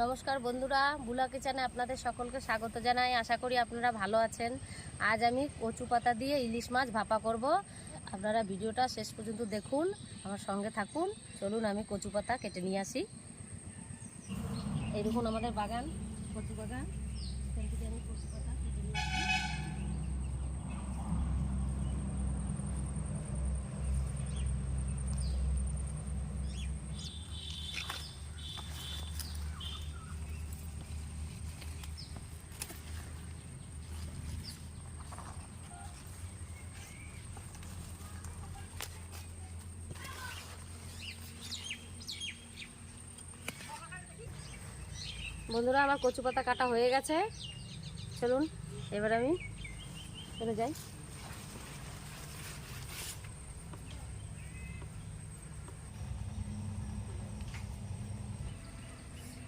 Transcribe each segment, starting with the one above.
নমস্কার বন্ধুরা, বুলা কিচেনে আপনাদের সকলকে স্বাগত জানাই। আশা করি আপনারা ভালো আছেন। আজ আমি কচু পাতা দিয়ে ইলিশ মাছ ভাপা করব। আপনারা ভিডিওটা শেষ পর্যন্ত দেখুন, আমার সঙ্গে থাকুন। চলুন আমি কচু পাতা কেটে নিয়ে আসি। এই দেখুন আমাদের বাগান, কচু বাগান। এখান থেকে আমি কচু পাতা কেটে নিয়ে আসি। বন্ধুরা, আমার কচু পাতা কাটা হয়ে গেছে। চলুন এবার আমি চলে যাই।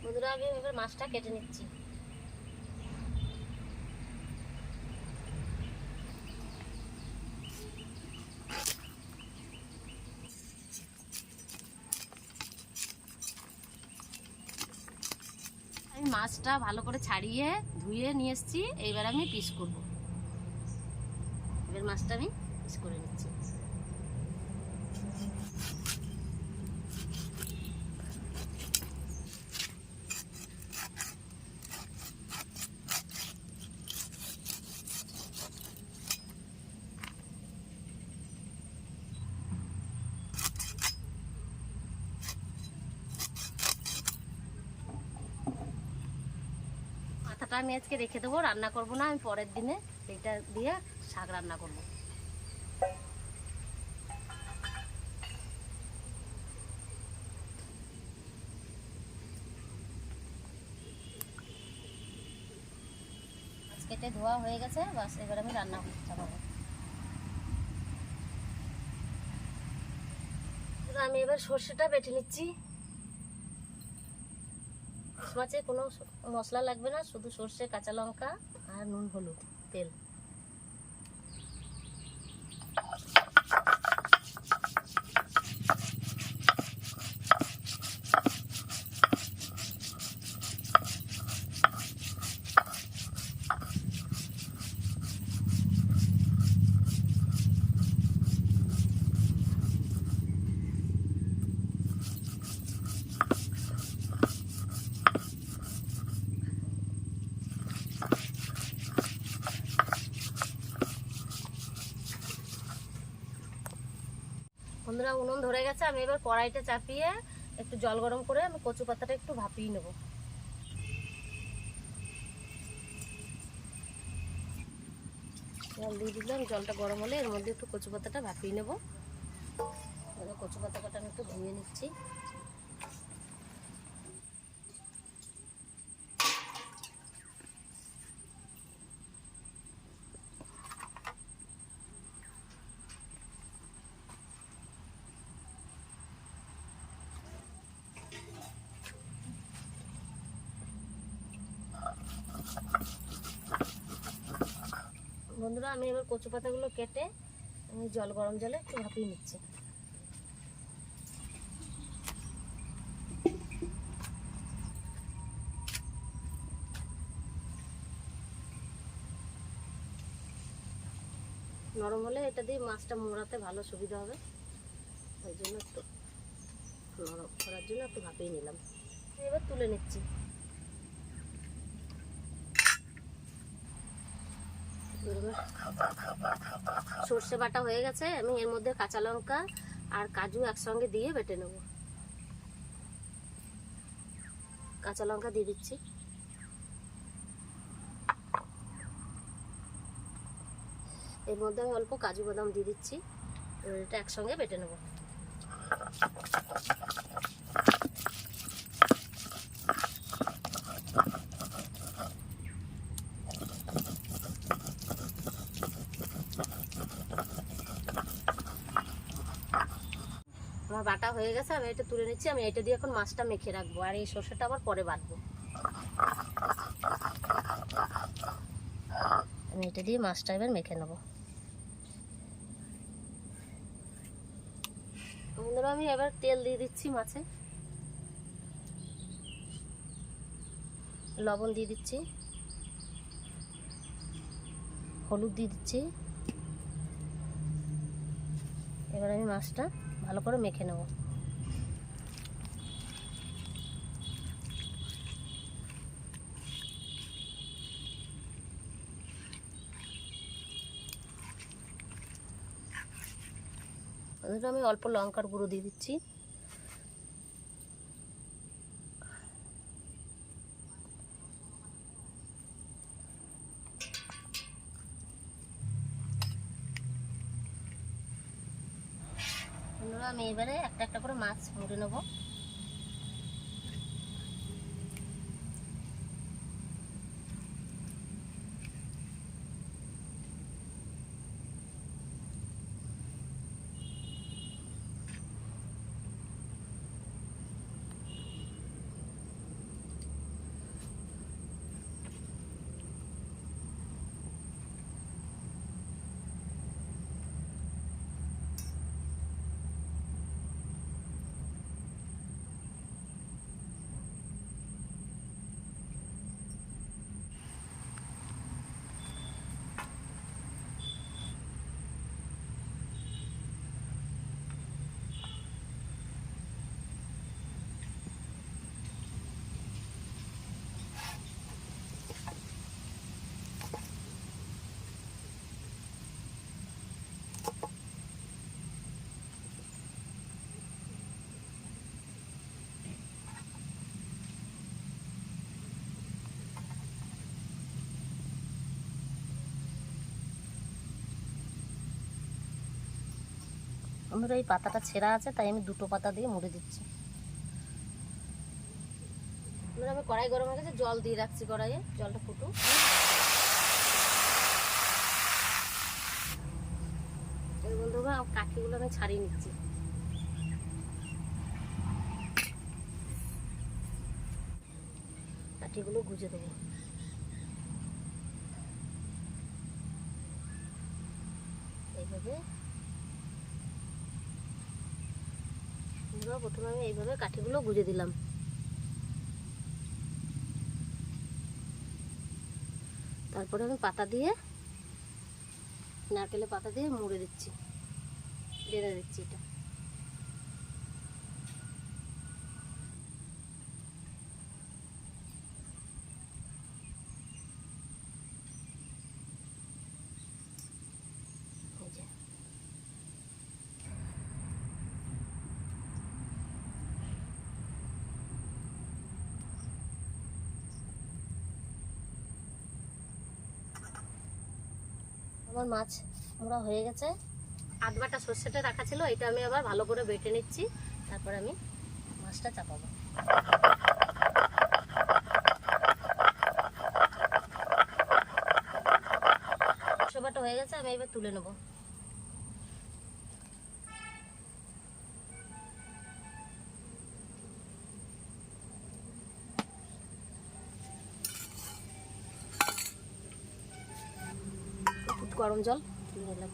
বন্ধুরা, আমি এবার মাছটা কেটে নিচ্ছি। আমি মাছটা ভালো করে ছাড়িয়ে ধুয়ে নিয়ে এসেছি। এইবার আমি পিস করব। এবার মাছটা আমি পিস করে নিচ্ছি। মাথাটা আমি আজকে রেখে দেবো, রান্না করব না। আমি পরের দিনে এটা দিয়ে শাক রান্না করব। মাছ কেটে ধোয়া হয়ে গেছে, বাস এবার আমি রান্না চাপাবো। আমি এবার সর্ষেটা বেটে নিচ্ছি। মাছে কোনো মশলা লাগবে না, শুধু সর্ষে, কাঁচা লঙ্কা আর নুন, হলুদ, তেল। বন্ধুরা, উনুন ধরে গেছে। আমি এবার কড়াইটা চাপিয়ে একটু জল গরম করে আমি কচু পাতাটা একটু ভাপিয়ে নেব। জল দিয়ে দিলাম, জলটা গরম হলে এর মধ্যে একটু কচু পাতাটা ভাপিয়ে নেব। কচু পাতাটা আমি একটু ধুয়ে নিচ্ছি। বন্ধুরা, আমি এবার কচু পাতাগুলো কেটে আমি জল গরম জলে একটু ভাপিয়ে নিচ্ছি। নরম হলে এটা দিয়ে মাছটা মোড়াতে ভালো সুবিধা হবে, ওই জন্য একটু নরম করার জন্য একটু ভাপিয়ে নিলাম। এবার তুলে নিচ্ছি। সর্ষে বাটা হয়ে গেছে। আমি এর মধ্যে কাঁচা লঙ্কা আর কাজু একসঙ্গে দিয়ে বেটে নেব। কাঁচা লঙ্কা দিয়ে দিচ্ছি। এর মধ্যে আমি অল্প কাজু বাদাম দিয়ে দিচ্ছি। এটা একসঙ্গে বেটে নেব। আমার বাটা হয়ে গেছে, আমি এটা তুলে নিচ্ছি। আমি এটা দিয়ে এখন মাছটা মেখে রাখবো, আর এই সর্ষেটা আবার পরে বাটবো। আমি এটা দিয়ে মাছটা এবার মেখে নেবো। বন্ধুরা, আমি এবার তেল দিয়ে দিচ্ছি মাছে। লবণ দিয়ে দিচ্ছি, হলুদ দিয়ে দিচ্ছি। এবার আমি মাছটা ভালো করে মেখে নেব। আমি অল্প লঙ্কার গুঁড়ো দিয়ে দিচ্ছি। আমি এবারে একটা একটা করে মাছ মুড়ে নেব। আমার এই পাতাটা ছেঁড়া আছে, তাই আমি দুটো পাতা দিয়ে মুড়ে দিচ্ছি। আমি কড়াই গরম হয়ে গেছে, জল দিয়ে রাখছি কড়াইয়ে, জলটা ফুটুক। বন্ধুরা কাঠিগুলো আমি ছাড়িয়ে নিচ্ছি। কাঠিগুলো গুজে দেবো। এইভাবে প্রথমে আমি এইভাবে কাঠিগুলো গুজে দিলাম। তারপরে আমি পাতা দিয়ে, নারকেলের পাতা দিয়ে মুড়ে দিচ্ছি, বেঁধে দিচ্ছি এটা। আমার মাছ মোড়া হয়ে গেছে। আধ বাটা সর্ষেটা রাখা ছিল, এটা আমি আবার ভালো করে বেটে নিচ্ছি। তারপর আমি মাছটা চাপাবো। সর্ষে বাটা হয়ে গেছে, আমি এবার তুলে নেব। গরম জল তুলে নিলাম।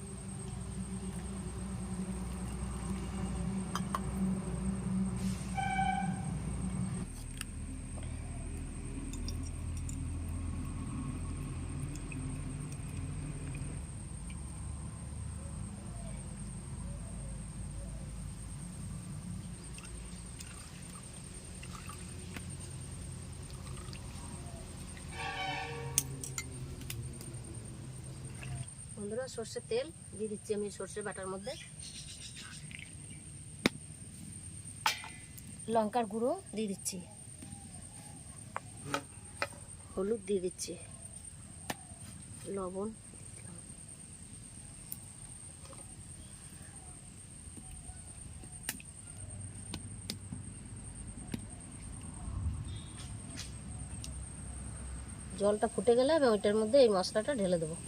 বন্ধুরা সর্ষের তেল দিয়ে দিচ্ছি আমি সর্ষে বাটার মধ্যে। লঙ্কার গুঁড়ো দিয়ে দিচ্ছি, হলুদ দিয়ে দিচ্ছি, লবণ, জলটা ফুটে গেলে আমি ওইটার মধ্যে এই মশলাটা ঢেলে দেবো।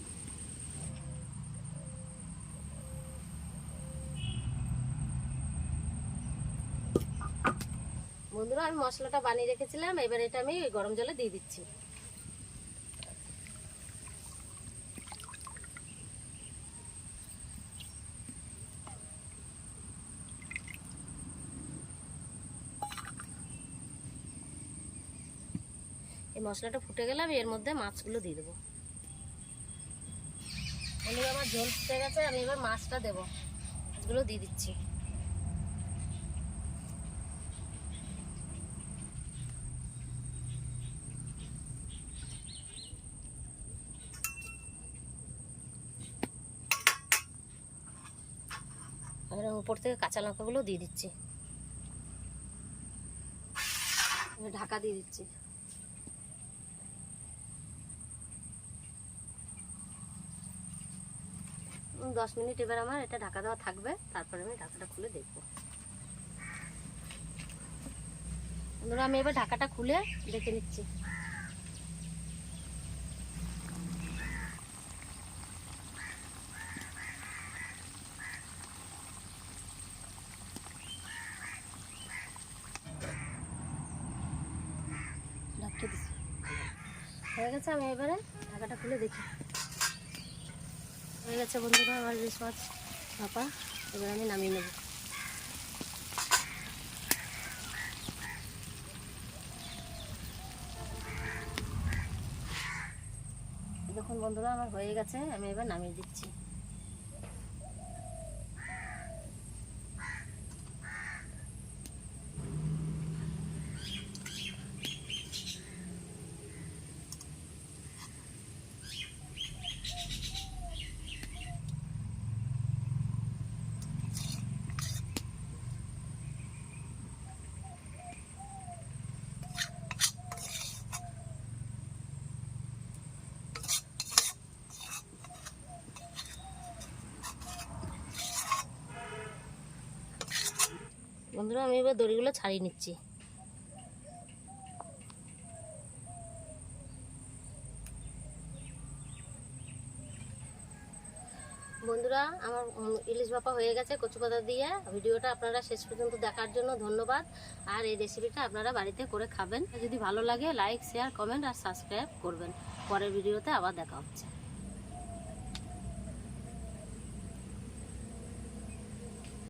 বন্ধুরা আমি মশলাটা বানিয়ে রেখেছিলাম, এবার এটা আমি গরম জলে দিয়ে দিচ্ছি। এই মশলাটা ফুটে গেলে আমি এর মধ্যে মাছগুলো দিয়ে দেবো। বন্ধুরা আমার ঝোল ফুটে গেছে, আমি এবার মাছটা দেবো, মাছগুলো দিয়ে দিচ্ছি। এবার উপর থেকে কাঁচা লঙ্কাগুলো দিয়ে দিচ্ছি, ঢাকা দিয়ে দিচ্ছি। 10 মিনিট এবার আমার এটা ঢাকা দেওয়া থাকবে, তারপরে আমি ঢাকাটা খুলে দেখবো। বন্ধুরা আমি এবার ঢাকাটা খুলে দেখে নিচ্ছি। ঢাকিয়ে দিচ্ছি, হয়ে গেছে। আমি এবারে ঢাকাটা খুলে দেখি। হয়ে গেছে বন্ধুরা আমার ইলিশ মাছ ভাপা, এবার আমি নামিয়ে নেব। দেখুন বন্ধুরা আমার হয়ে গেছে, আমি এবার নামিয়ে দিচ্ছি। বন্ধুরা আমি এবার দড়িগুলো ছাড়িয়ে নিচ্ছি। বন্ধুরা আমার ইলিশ ভাপা হয়ে গেছে কচু পাতা দিয়ে। ভিডিওটা আপনারা শেষ পর্যন্ত দেখার জন্য ধন্যবাদ। আর এই রেসিপিটা আপনারা বাড়িতে করে খাবেন। যদি ভালো লাগে লাইক, শেয়ার, কমেন্ট আর সাবস্ক্রাইব করবেন। পরের ভিডিওতে আবার দেখা হচ্ছে।